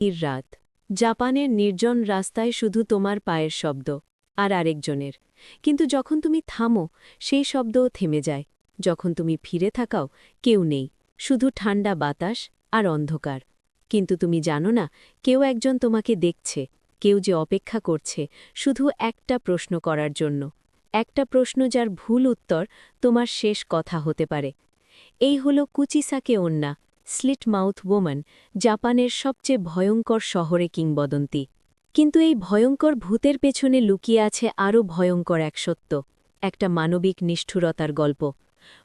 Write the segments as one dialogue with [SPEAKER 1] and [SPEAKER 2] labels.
[SPEAKER 1] রাত জাপানের নির্জন রাস্তায় শুধু তোমার পায়ের শব্দ আর আরেকজনের। কিন্তু যখন তুমি থামো সেই শব্দও থেমে যায়। যখন তুমি ফিরে থাকাও কেউ নেই, শুধু ঠান্ডা বাতাস আর অন্ধকার। কিন্তু তুমি জানো না, কেউ একজন তোমাকে দেখছে, কেউ যে অপেক্ষা করছে শুধু একটা প্রশ্ন করার জন্য। একটা প্রশ্ন যার ভুল উত্তর তোমার শেষ কথা হতে পারে। এই হল কুচিসাকে ওন্না, স্লিট মাউথ ওম্যান, জাপানের সবচেয়ে ভয়ঙ্কর শহরে কিংবদন্তি। কিন্তু এই ভয়ঙ্কর ভূতের পেছনে লুকিয়ে আছে আরও ভয়ঙ্কর এক সত্য, একটা মানবিক নিষ্ঠুরতার গল্প।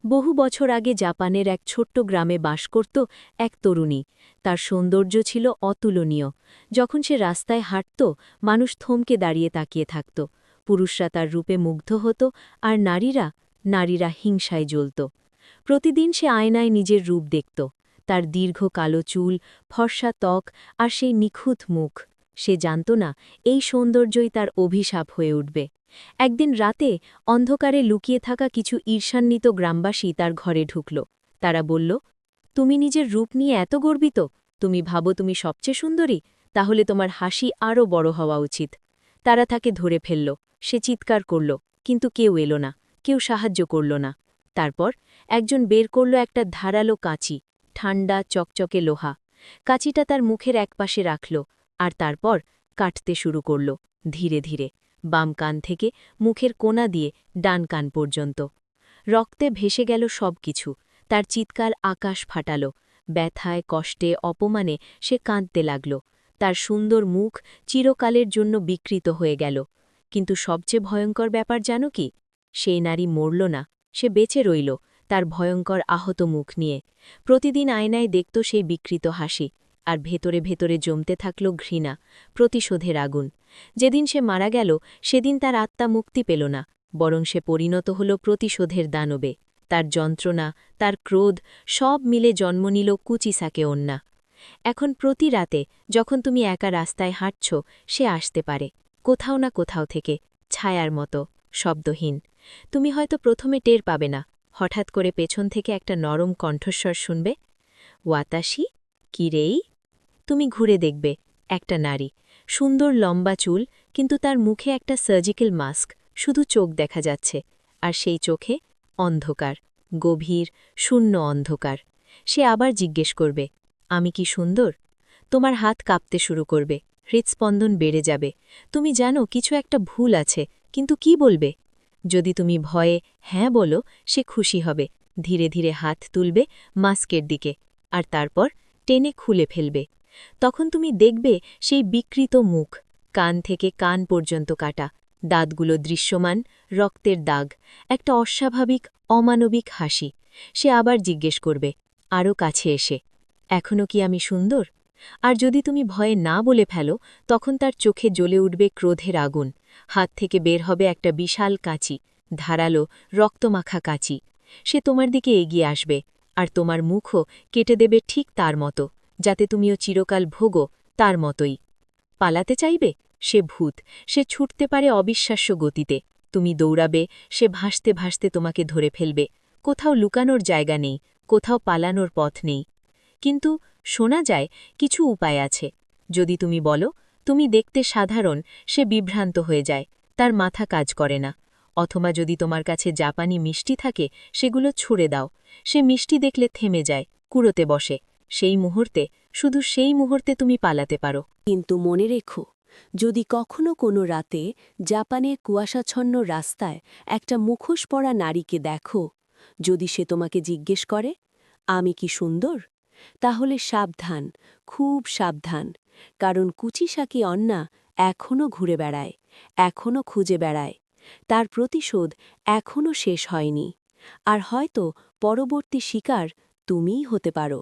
[SPEAKER 1] বহু বছর আগে জাপানের এক ছোট্ট গ্রামে বাস করত এক তরুণী। তার সৌন্দর্য ছিল অতুলনীয়। যখন সে রাস্তায় হাঁটত, মানুষ থমকে দাঁড়িয়ে তাকিয়ে থাকত। পুরুষরা তার রূপে মুগ্ধ হতো, আর নারীরা হিংসায় জ্বলত। প্রতিদিন সে আয়নায় নিজের রূপ দেখত, তার দীর্ঘ কালো চুল, ফর্সা ত্বক আর সেই নিখুঁত মুখ। সে জানত না এই সৌন্দর্যই তার অভিশাপ হয়ে উঠবে। একদিন রাতে অন্ধকারে লুকিয়ে থাকা কিছু ঈর্ষান্বিত গ্রামবাসী তার ঘরে ঢুকল। তারা বলল, তুমি নিজের রূপ নিয়ে এত গর্বিত? তুমি ভাবো তুমি সবচেয়ে সুন্দরী? তাহলে তোমার হাসি আরও বড় হওয়া উচিত। তারা তাকে ধরে ফেলল। সে চিৎকার করল, কিন্তু কেউ এলো না, কেউ সাহায্য করল না। তারপর একজন বের করল একটা ধারালো কাঁচি, ঠান্ডা চকচকে লোহা। কাঁচিটা তার মুখের একপাশে রাখল, আর তারপর কাটতে শুরু করল, ধীরে ধীরে, বাম কান থেকে মুখের কোণা দিয়ে ডান কান পর্যন্ত। রক্তে ভেসে গেল সব কিছু। তার চিৎকার আকাশ ফাটাল। ব্যথায়, কষ্টে, অপমানে সে কাঁদতে লাগল। তার সুন্দর মুখ চিরকালের জন্য বিকৃত হয়ে গেল। কিন্তু সবচেয়ে ভয়ঙ্কর ব্যাপার জানো কি? সেই নারী মরল না, সে বেঁচে রইল, তার ভয়ঙ্কর আহত মুখ নিয়ে। প্রতিদিন আয়নায় দেখত সেই বিকৃত হাসি, আর ভেতরে ভেতরে জমতে থাকল ঘৃণা, প্রতিশোধের আগুন। যেদিন সে মারা গেল, সেদিন তার আত্মা মুক্তি পেল না, বরং সে পরিণত হল প্রতিশোধের দানবে। তার যন্ত্রণা, তার ক্রোধ, সব মিলে জন্ম নিল কুচিসাকে ওন্না। এখন প্রতি রাতে যখন তুমি একা রাস্তায় হাঁটছ, সে আসতে পারে, কোথাও না কোথাও থেকে, ছায়ার মতো, শব্দহীন। তুমি হয়তো প্রথমে টের পাবে না, হঠাৎ করে পেছন থেকে একটা নরম কণ্ঠস্বর শুনবে, ওয়াতাশি কিরেই। তুমি ঘুরে দেখবে, একটা নারী, সুন্দর লম্বা চুল, কিন্তু তার মুখে একটা সার্জিক্যাল মাস্ক, শুধু চোখ দেখা যাচ্ছে। আর সেই চোখে অন্ধকার, গভীর, শূন্য অন্ধকার। সে আবার জিজ্ঞেস করবে, আমি কি সুন্দর? তোমার হাত কাঁপতে শুরু করবে, হৃৎস্পন্দন বেড়ে যাবে। তুমি জানো কিছু একটা ভুল আছে, কিন্তু কি বলবে? যদি তুমি ভয়ে হ্যাঁ বলো, সে খুশি হবে, ধীরে ধীরে হাত তুলবে মাস্কের দিকে, আর তারপর টেনে খুলে ফেলবে। তখন তুমি দেখবে সেই বিকৃত মুখ, কান থেকে কান পর্যন্ত কাটা, দাঁতগুলো দৃশ্যমান, রক্তের দাগ, একটা অস্বাভাবিক, অমানবিক হাসি। সে আবার জিজ্ঞেস করবে, আরও কাছে এসে, এখনও কি আমি সুন্দর? আর যদি তুমি ভয়ে না বলে ফেলো, তখন তার চোখে জ্বলে উঠবে ক্রোধের আগুন। হাত থেকে বের হবে একটা বিশাল কাঁচি, ধারালো, রক্তমাখা কাঁচি। সে তোমার দিকে এগিয়ে আসবে, আর তোমার মুখও কেটে দেবে ঠিক তার মতো, যাতে তুমিও চিরকাল ভোগো তার মতোই। পালাতে চাইবে? সে ভূত, সে ছুটতে পারে অবিশ্বাস্য গতিতে। তুমি দৌড়াবে, সে ভাসতে ভাসতে তোমাকে ধরে ফেলবে। কোথাও লুকানোর জায়গা নেই, কোথাও পালানোর পথ নেই। কিন্তু শোনা যায় কিছু উপায় আছে। যদি তুমি বলো, তুমি দেখতে সাধারণ, সে বিভ্রান্ত হয়ে যায়, তার মাথা কাজ করে না। অথবা যদি তোমার কাছে জাপানি মিষ্টি থাকে, সেগুলো ছুঁড়ে দাও। সে মিষ্টি দেখলে থেমে যায়, কুড়োতে বসে। সেই মুহূর্তে, শুধু সেই মুহূর্তে তুমি পালাতে পারো।
[SPEAKER 2] কিন্তু মনে রেখো, যদি কখনো কোনো রাতে জাপানের কুয়াশাচ্ছন্ন রাস্তায় একটা মুখোশ পরা নারীকে দেখো, যদি সে তোমাকে জিজ্ঞেস করে, আমি কি সুন্দর? তাহলে সাবধান, খুব সাবধান, কারণ কুচিসাকি অন্না এখনও ঘুরে বেড়ায়, এখনও খুঁজে বেড়ায়। তার প্রতিশোধ এখনও শেষ হয়নি, আর হয়তো পরবর্তী শিকার তুমিই হতে পারো।